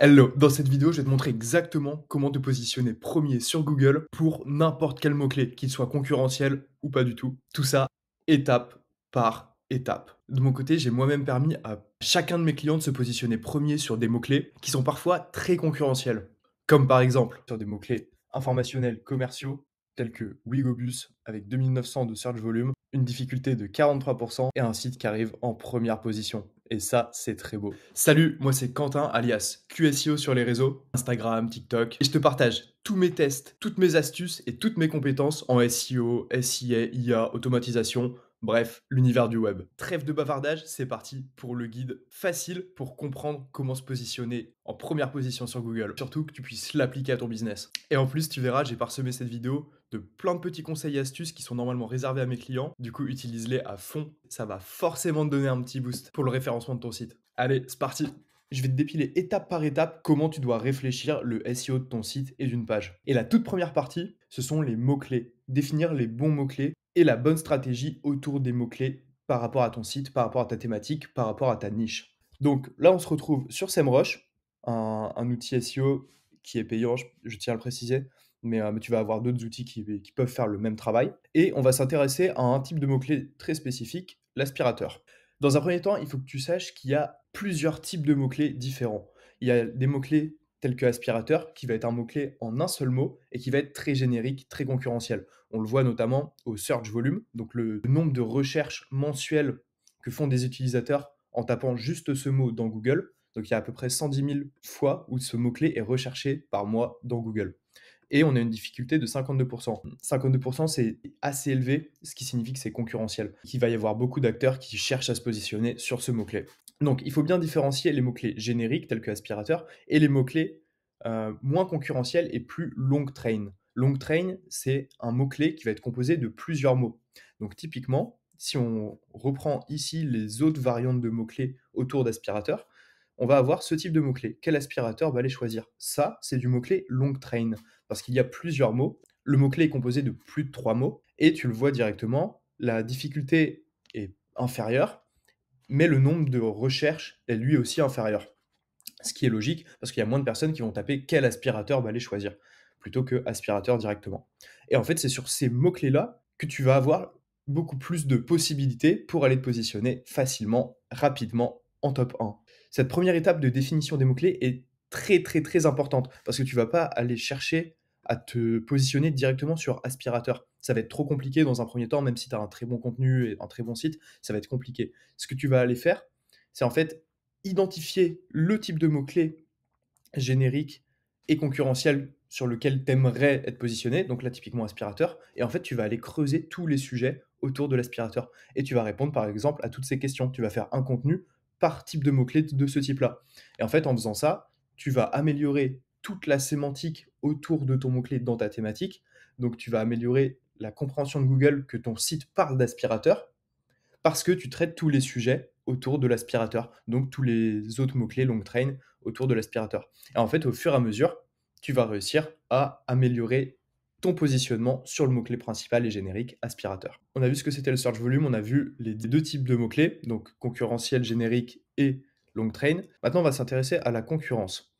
Hello, dans cette vidéo, je vais te montrer exactement comment te positionner premier sur Google pour n'importe quel mot-clé, qu'il soit concurrentiel ou pas du tout. Tout ça, étape par étape. De mon côté, j'ai moi-même permis à chacun de mes clients de se positionner premier sur des mots-clés qui sont parfois très concurrentiels. Comme par exemple sur des mots-clés informationnels commerciaux tels que Wigobus avec 2900 de search volume, une difficulté de 43% et un site qui arrive en première position. Et ça, c'est très beau. Salut, moi c'est Quentin, alias QSIO sur les réseaux, Instagram, TikTok, et je te partage tous mes tests, toutes mes astuces et toutes mes compétences en SEO, SIA, IA, automatisation, bref, l'univers du web. Trêve de bavardage, c'est parti pour le guide facile pour comprendre comment se positionner en première position sur Google. Surtout que tu puisses l'appliquer à ton business. Et en plus, tu verras, j'ai parsemé cette vidéo de plein de petits conseils et astuces qui sont normalement réservés à mes clients. Du coup, utilise-les à fond. Ça va forcément te donner un petit boost pour le référencement de ton site. Allez, c'est parti. Je vais te dépiler étape par étape comment tu dois réfléchir le SEO de ton site et d'une page. Et la toute première partie, ce sont les mots-clés. Définir les bons mots-clés et la bonne stratégie autour des mots-clés par rapport à ton site, par rapport à ta thématique, par rapport à ta niche. Donc là, on se retrouve sur SEMrush, un outil SEO qui est payant, je tiens à le préciser, mais tu vas avoir d'autres outils qui peuvent faire le même travail. Et on va s'intéresser à un type de mot-clé très spécifique, l'aspirateur. Dans un premier temps, il faut que tu saches qu'il y a plusieurs types de mots-clés différents. Il y a des mots-clés tels que aspirateur, qui va être un mot-clé en un seul mot et qui va être très générique, très concurrentiel. On le voit notamment au search volume, donc le nombre de recherches mensuelles que font des utilisateurs en tapant juste ce mot dans Google. Donc il y a à peu près 110 000 fois où ce mot-clé est recherché par mois dans Google. Et on a une difficulté de 52%. 52%, c'est assez élevé, ce qui signifie que c'est concurrentiel, qu'il va y avoir beaucoup d'acteurs qui cherchent à se positionner sur ce mot-clé. Donc, il faut bien différencier les mots-clés génériques, tels que aspirateur, et les mots-clés moins concurrentiels et plus long train. Long train, c'est un mot-clé qui va être composé de plusieurs mots. Donc, typiquement, si on reprend ici les autres variantes de mots-clés autour d'aspirateur, on va avoir ce type de mots-clés. Quel aspirateur va les choisir? Ça, c'est du mot-clé long train, parce qu'il y a plusieurs mots. Le mot-clé est composé de plus de 3 mots, et tu le vois directement, la difficulté est inférieure, mais le nombre de recherches est lui aussi inférieur. Ce qui est logique, parce qu'il y a moins de personnes qui vont taper quel aspirateur va les choisir, plutôt que aspirateur directement. Et en fait, c'est sur ces mots-clés-là que tu vas avoir beaucoup plus de possibilités pour aller te positionner facilement, rapidement, en top 1. Cette première étape de définition des mots-clés est très très très importante, parce que tu vas pas aller chercher à te positionner directement sur aspirateur. Ça va être trop compliqué dans un premier temps, même si tu as un très bon contenu et un très bon site, ça va être compliqué. Ce que tu vas aller faire, c'est en fait identifier le type de mots-clés générique et concurrentiel sur lequel tu aimerais être positionné, donc là typiquement aspirateur, et en fait tu vas aller creuser tous les sujets autour de l'aspirateur, et tu vas répondre par exemple à toutes ces questions. Tu vas faire un contenu par type de mots-clés de ce type-là. Et en fait en faisant ça, tu vas améliorer toute la sémantique autour de ton mot-clé dans ta thématique, donc tu vas améliorer la compréhension de Google que ton site parle d'aspirateur, parce que tu traites tous les sujets autour de l'aspirateur, donc tous les autres mots-clés long train autour de l'aspirateur. Et en fait, au fur et à mesure, tu vas réussir à améliorer ton positionnement sur le mot-clé principal et générique aspirateur. On a vu ce que c'était le search volume, on a vu les deux types de mots-clés, donc concurrentiel, générique et long train. Maintenant, on va s'intéresser à la concurrence.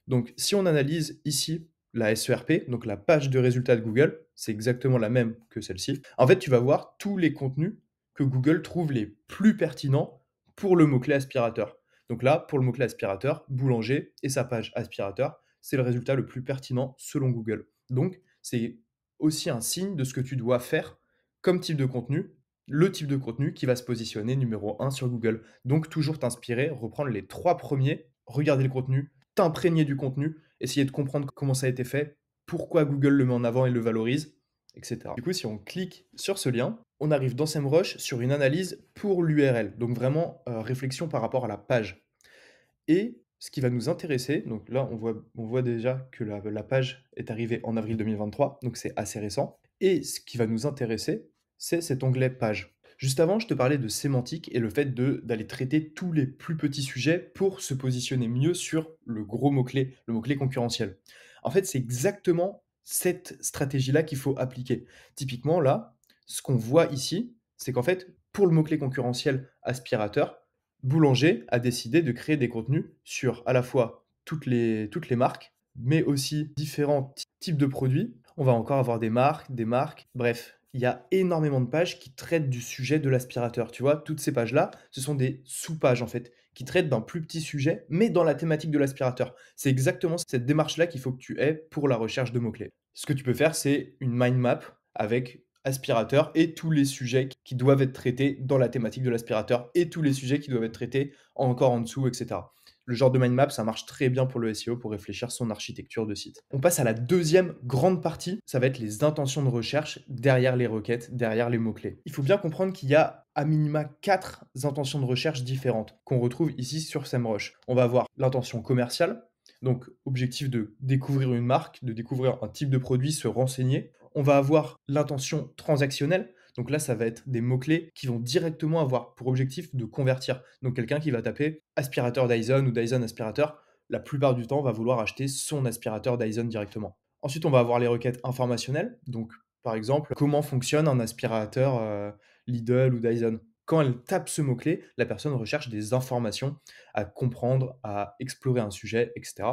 Donc, si on analyse ici la SERP, donc la page de résultats de Google, c'est exactement la même que celle-ci. En fait, tu vas voir tous les contenus que Google trouve les plus pertinents pour le mot-clé aspirateur. Donc là, pour le mot-clé aspirateur, boulanger et sa page aspirateur, c'est le résultat le plus pertinent selon Google. Donc, c'est aussi un signe de ce que tu dois faire comme type de contenu, le type de contenu qui va se positionner numéro 1 sur Google. Donc, toujours t'inspirer, reprendre les 3 premiers, regarder le contenu, t'imprégner du contenu, essayer de comprendre comment ça a été fait, pourquoi Google le met en avant et le valorise, etc. Du coup, si on clique sur ce lien, on arrive dans SEMrush sur une analyse pour l'URL, donc vraiment réflexion par rapport à la page. Et ce qui va nous intéresser, donc là on voit déjà que la page est arrivée en avril 2023, donc c'est assez récent. Et ce qui va nous intéresser, c'est cet onglet page. Juste avant, je te parlais de sémantique et le fait d'aller traiter tous les plus petits sujets pour se positionner mieux sur le gros mot-clé, le mot-clé concurrentiel. En fait, c'est exactement cette stratégie-là qu'il faut appliquer. Typiquement, là, ce qu'on voit ici, c'est qu'en fait, pour le mot-clé concurrentiel aspirateur, Boulanger a décidé de créer des contenus sur à la fois toutes les marques, mais aussi différents types de produits. On va encore avoir des marques, bref, il y a énormément de pages qui traitent du sujet de l'aspirateur. Tu vois? Toutes ces pages-là, ce sont des sous-pages, en fait, qui traitent d'un plus petit sujet, mais dans la thématique de l'aspirateur. C'est exactement cette démarche-là qu'il faut que tu aies pour la recherche de mots-clés. Ce que tu peux faire, c'est une mind map avec aspirateur et tous les sujets qui doivent être traités dans la thématique de l'aspirateur et tous les sujets qui doivent être traités encore en dessous, et cetera. Le genre de mind map, ça marche très bien pour le SEO, pour réfléchir son architecture de site. On passe à la deuxième grande partie, ça va être les intentions de recherche derrière les requêtes, derrière les mots-clés. Il faut bien comprendre qu'il y a à minima 4 intentions de recherche différentes qu'on retrouve ici sur SEMrush. On va avoir l'intention commerciale, donc objectif de découvrir une marque, de découvrir un type de produit, se renseigner. On va avoir l'intention transactionnelle, donc là, ça va être des mots-clés qui vont directement avoir pour objectif de convertir. Donc quelqu'un qui va taper aspirateur Dyson ou Dyson aspirateur, la plupart du temps va vouloir acheter son aspirateur Dyson directement. Ensuite, on va avoir les requêtes informationnelles. Donc par exemple, comment fonctionne un aspirateur Lidl ou Dyson. Quand elle tape ce mot-clé, la personne recherche des informations à comprendre, à explorer un sujet, etc.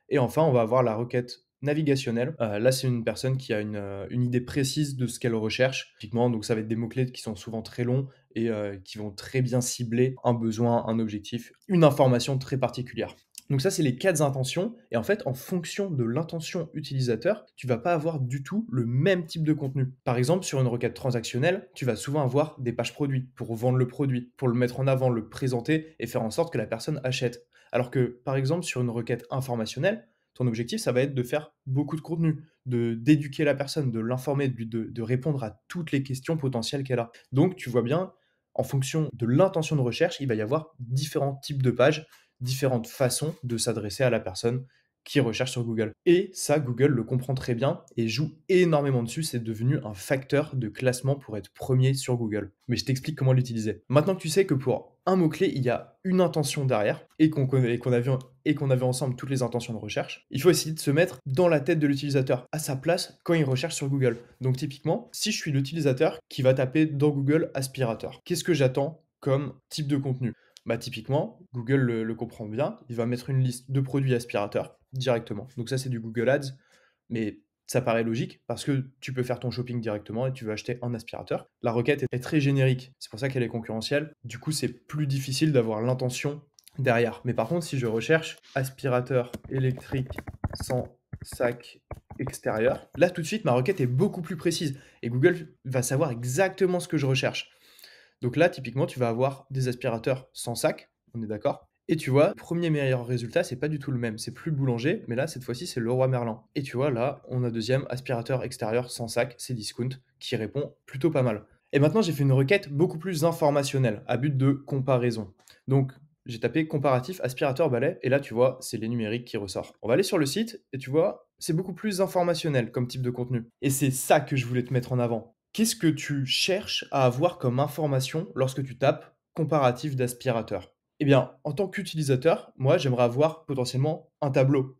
Et enfin, on va avoir la requête navigationnelle. Là, c'est une personne qui a une idée précise de ce qu'elle recherche. Typiquement, donc ça va être des mots-clés qui sont souvent très longs et qui vont très bien cibler un besoin, un objectif, une information très particulière. Donc ça, c'est les 4 intentions. Et en fait, en fonction de l'intention utilisateur, tu vas pas avoir du tout le même type de contenu. Par exemple, sur une requête transactionnelle, tu vas souvent avoir des pages produits pour vendre le produit, pour le mettre en avant, le présenter et faire en sorte que la personne achète. Alors que, par exemple, sur une requête informationnelle, ton objectif, ça va être de faire beaucoup de contenu, d'éduquer la personne, de l'informer, de répondre à toutes les questions potentielles qu'elle a. Donc, tu vois bien, en fonction de l'intention de recherche, il va y avoir différents types de pages, différentes façons de s'adresser à la personne qui recherche sur Google. Et ça, Google le comprend très bien et joue énormément dessus. C'est devenu un facteur de classement pour être premier sur Google. Mais je t'explique comment l'utiliser. Maintenant que tu sais que pour un mot-clé, il y a une intention derrière et qu'on a vu ensemble toutes les intentions de recherche, il faut essayer de se mettre dans la tête de l'utilisateur, à sa place quand il recherche sur Google. Donc typiquement, si je suis l'utilisateur qui va taper dans Google aspirateur, qu'est-ce que j'attends comme type de contenu? Bah, typiquement, Google le comprend bien, il va mettre une liste de produits aspirateurs directement. Donc ça, c'est du Google Ads, mais ça paraît logique parce que tu peux faire ton shopping directement et tu veux acheter un aspirateur. La requête est très générique, c'est pour ça qu'elle est concurrentielle. Du coup, c'est plus difficile d'avoir l'intention derrière. Mais par contre, si je recherche aspirateur électrique sans sac extérieur, là, tout de suite, ma requête est beaucoup plus précise et Google va savoir exactement ce que je recherche. Donc là, typiquement, tu vas avoir des aspirateurs sans sac, on est d'accord? Et tu vois, premier meilleur résultat, c'est pas du tout le même. C'est plus Boulanger, mais là, cette fois-ci, c'est Leroy Merlin. Et tu vois, là, on a deuxième aspirateur extérieur sans sac, c'est Discount, qui répond plutôt pas mal. Et maintenant, j'ai fait une requête beaucoup plus informationnelle, à but de comparaison. Donc, j'ai tapé comparatif aspirateur balai, et là, tu vois, c'est les numériques qui ressort. On va aller sur le site, et tu vois, c'est beaucoup plus informationnel comme type de contenu. Et c'est ça que je voulais te mettre en avant. Qu'est-ce que tu cherches à avoir comme information lorsque tu tapes comparatif d'aspirateur? Eh bien, en tant qu'utilisateur, moi, j'aimerais avoir potentiellement un tableau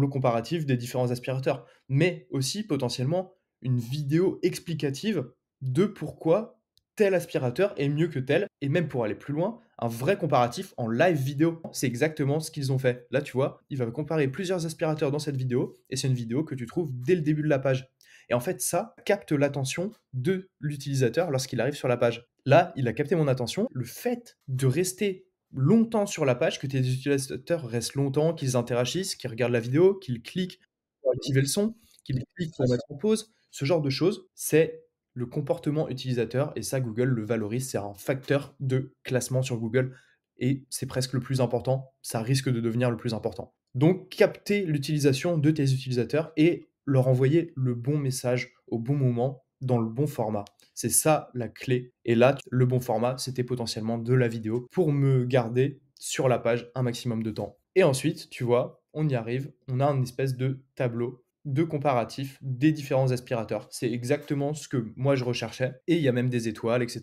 comparatif des différents aspirateurs, mais aussi potentiellement une vidéo explicative de pourquoi tel aspirateur est mieux que tel, et même pour aller plus loin, un vrai comparatif en live vidéo. C'est exactement ce qu'ils ont fait. Là, tu vois, il va comparer plusieurs aspirateurs dans cette vidéo, et c'est une vidéo que tu trouves dès le début de la page. Et en fait, ça capte l'attention de l'utilisateur lorsqu'il arrive sur la page. Là, il a capté mon attention. Le fait de rester longtemps sur la page, que tes utilisateurs restent longtemps, qu'ils interagissent, qu'ils regardent la vidéo, qu'ils cliquent pour activer le son, qu'ils cliquent pour mettre en pause, ce genre de choses, c'est le comportement utilisateur et ça, Google le valorise. C'est un facteur de classement sur Google et c'est presque le plus important. Ça risque de devenir le plus important. Donc, capter l'utilisation de tes utilisateurs et leur envoyer le bon message au bon moment, dans le bon format. C'est ça la clé. Et là, le bon format, c'était potentiellement de la vidéo pour me garder sur la page un maximum de temps. Et ensuite, tu vois, on y arrive, on a une espèce de tableau de comparatif des différents aspirateurs. C'est exactement ce que moi je recherchais. Et il y a même des étoiles, etc.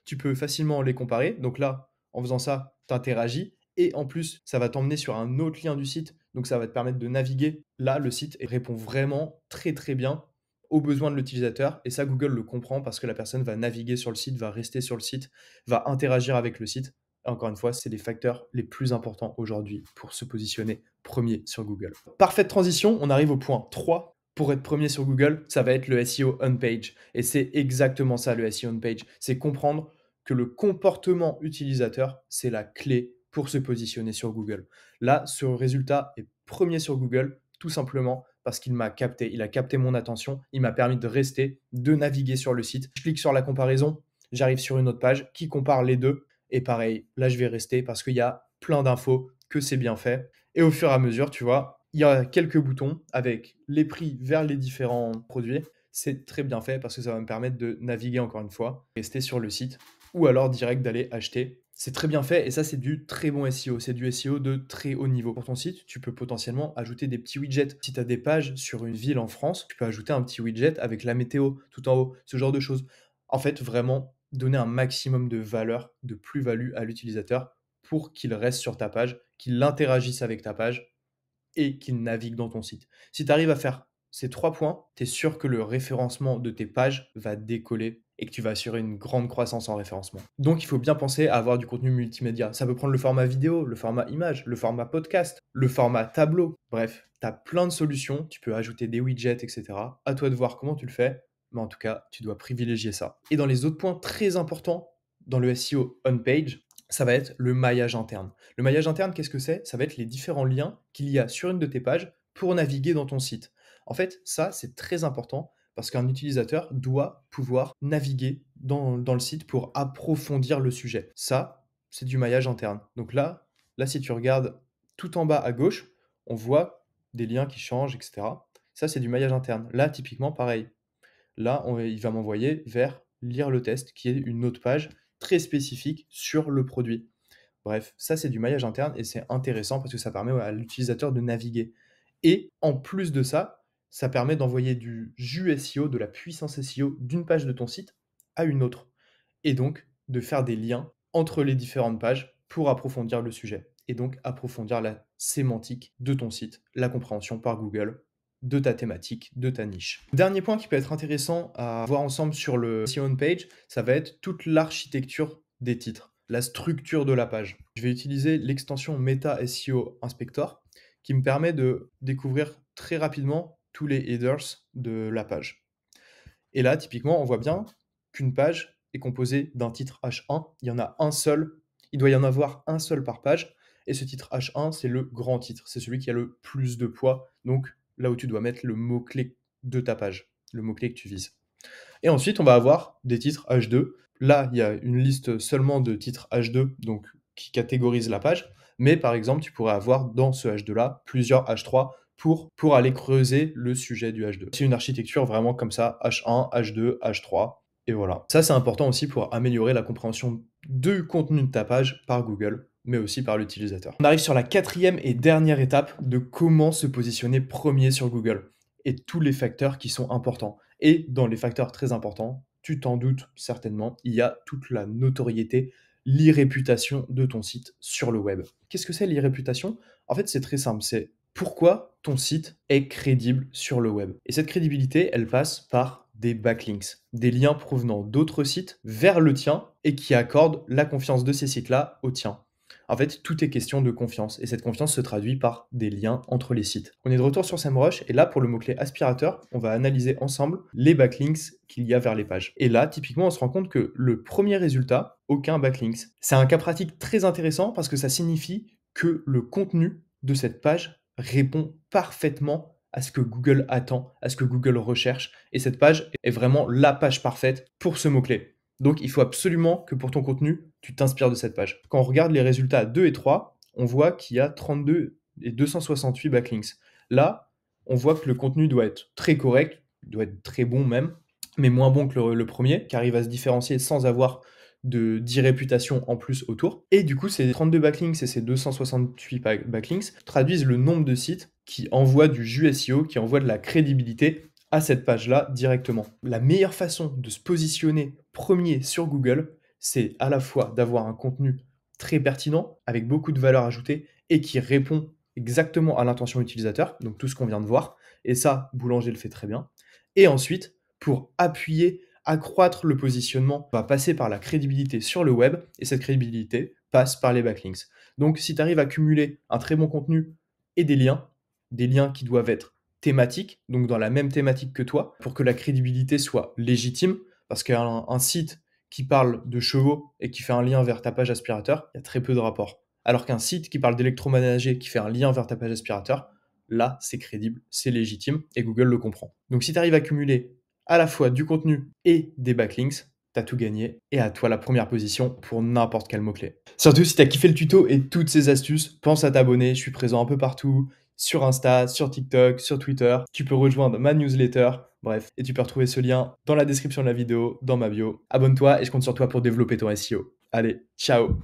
Tu peux facilement les comparer. Donc là, en faisant ça, tu interagis. Et en plus, ça va t'emmener sur un autre lien du site. Donc ça va te permettre de naviguer. Là, le site répond vraiment très très bien aux besoins de l'utilisateur. Et ça, Google le comprend parce que la personne va naviguer sur le site, va rester sur le site, va interagir avec le site. Encore une fois, c'est les facteurs les plus importants aujourd'hui pour se positionner premier sur Google. Parfaite transition, on arrive au point 3. Pour être premier sur Google, ça va être le SEO on-page. Et c'est exactement ça, le SEO on-page. C'est comprendre que le comportement utilisateur, c'est la clé pour se positionner sur Google. Là, ce résultat est premier sur Google, tout simplement parce qu'il m'a capté. Il a capté mon attention, il m'a permis de rester, de naviguer sur le site. Je clique sur la comparaison, j'arrive sur une autre page qui compare les deux. Et pareil, là, je vais rester parce qu'il y a plein d'infos, que c'est bien fait. Et au fur et à mesure, tu vois, il y a quelques boutons avec les prix vers les différents produits. C'est très bien fait parce que ça va me permettre de naviguer encore une fois, rester sur le site ou alors direct d'aller acheter. C'est très bien fait et ça, c'est du très bon SEO. C'est du SEO de très haut niveau. Pour ton site, tu peux potentiellement ajouter des petits widgets. Si tu as des pages sur une ville en France, tu peux ajouter un petit widget avec la météo tout en haut, ce genre de choses. En fait, vraiment donner un maximum de valeur, de plus-value à l'utilisateur pour qu'il reste sur ta page, qu'il interagisse avec ta page et qu'il navigue dans ton site. Si tu arrives à faire ces 3 points, tu es sûr que le référencement de tes pages va décoller et que tu vas assurer une grande croissance en référencement. Donc, il faut bien penser à avoir du contenu multimédia. Ça peut prendre le format vidéo, le format image, le format podcast, le format tableau. Bref, tu as plein de solutions. Tu peux ajouter des widgets, etc. À toi de voir comment tu le fais. Mais en tout cas, tu dois privilégier ça. Et dans les autres points très importants dans le SEO on-page, ça va être le maillage interne. Le maillage interne, qu'est-ce que c'est? Ça va être les différents liens qu'il y a sur une de tes pages pour naviguer dans ton site. En fait, ça, c'est très important parce qu'un utilisateur doit pouvoir naviguer dans le site pour approfondir le sujet. Ça, c'est du maillage interne. Donc là, si tu regardes tout en bas à gauche, on voit des liens qui changent, etc. Ça, c'est du maillage interne. Là, typiquement, pareil. Là, il va m'envoyer vers lire le test, qui est une autre page très spécifique sur le produit. Bref, ça, c'est du maillage interne et c'est intéressant parce que ça permet à l'utilisateur de naviguer. Et en plus de ça, ça permet d'envoyer du jus SEO, de la puissance SEO d'une page de ton site à une autre. Et donc, de faire des liens entre les différentes pages pour approfondir le sujet. Et donc, approfondir la sémantique de ton site, la compréhension par Google de ta thématique, de ta niche. Dernier point qui peut être intéressant à voir ensemble sur le SEO on page, ça va être toute l'architecture des titres, la structure de la page. Je vais utiliser l'extension Meta SEO Inspector qui me permet de découvrir très rapidement tous les headers de la page. Et là, typiquement, on voit bien qu'une page est composée d'un titre H1. Il y en a un seul, il doit y en avoir un seul par page. Et ce titre H1, c'est le grand titre. C'est celui qui a le plus de poids. Donc, là où tu dois mettre le mot-clé de ta page, le mot-clé que tu vises. Et ensuite, on va avoir des titres H2. Là, il y a une liste seulement de titres H2, donc qui catégorise la page. Mais par exemple, tu pourrais avoir dans ce H2-là plusieurs H3 pour aller creuser le sujet du H2. C'est une architecture vraiment comme ça, H1, H2, H3, et voilà. Ça, c'est important aussi pour améliorer la compréhension du contenu de ta page par Google, mais aussi par l'utilisateur. On arrive sur la 4e et dernière étape de comment se positionner premier sur Google et tous les facteurs qui sont importants. Et dans les facteurs très importants, tu t'en doutes certainement, il y a toute la notoriété, l'irréputation de ton site sur le web. Qu'est-ce que c'est l'irréputation? En fait, c'est très simple, c'est pourquoi ton site est crédible sur le web. Et cette crédibilité, elle passe par des backlinks, des liens provenant d'autres sites vers le tien et qui accordent la confiance de ces sites-là au tien. En fait, tout est question de confiance et cette confiance se traduit par des liens entre les sites. On est de retour sur SEMrush et là, pour le mot-clé aspirateur, on va analyser ensemble les backlinks qu'il y a vers les pages. Et là, typiquement, on se rend compte que le premier résultat, aucun backlinks. C'est un cas pratique très intéressant parce que ça signifie que le contenu de cette page répond parfaitement à ce que Google attend, à ce que Google recherche. Et cette page est vraiment la page parfaite pour ce mot-clé. Donc, il faut absolument que pour ton contenu, tu t'inspires de cette page. Quand on regarde les résultats 2 et 3, on voit qu'il y a 32 et 268 backlinks. Là, on voit que le contenu doit être très correct, doit être très bon même, mais moins bon que le premier, car il va se différencier sans avoir d'irréputation en plus autour. Et du coup, ces 32 backlinks et ces 268 backlinks traduisent le nombre de sites qui envoient du jus SEO, qui envoient de la crédibilité à cette page-là directement. La meilleure façon de se positionner premier sur Google, c'est à la fois d'avoir un contenu très pertinent, avec beaucoup de valeur ajoutée, et qui répond exactement à l'intention utilisateur, donc tout ce qu'on vient de voir, et ça, Boulanger le fait très bien. Et ensuite, pour appuyer, accroître le positionnement, on va passer par la crédibilité sur le web, et cette crédibilité, passe par les backlinks. Donc si tu arrives à cumuler un très bon contenu et des liens qui doivent être thématiques, donc dans la même thématique que toi, pour que la crédibilité soit légitime, parce qu'un site qui parle de chevaux et qui fait un lien vers ta page aspirateur, il y a très peu de rapports. Alors qu'un site qui parle d'électroménager, qui fait un lien vers ta page aspirateur, là, c'est crédible, c'est légitime et Google le comprend. Donc si tu arrives à cumuler à la fois du contenu et des backlinks, t'as tout gagné et à toi la première position pour n'importe quel mot-clé. Surtout si t'as kiffé le tuto et toutes ces astuces, pense à t'abonner, je suis présent un peu partout, sur Insta, sur TikTok, sur Twitter. Tu peux rejoindre ma newsletter, bref, et tu peux retrouver ce lien dans la description de la vidéo, dans ma bio. Abonne-toi et je compte sur toi pour développer ton SEO. Allez, ciao!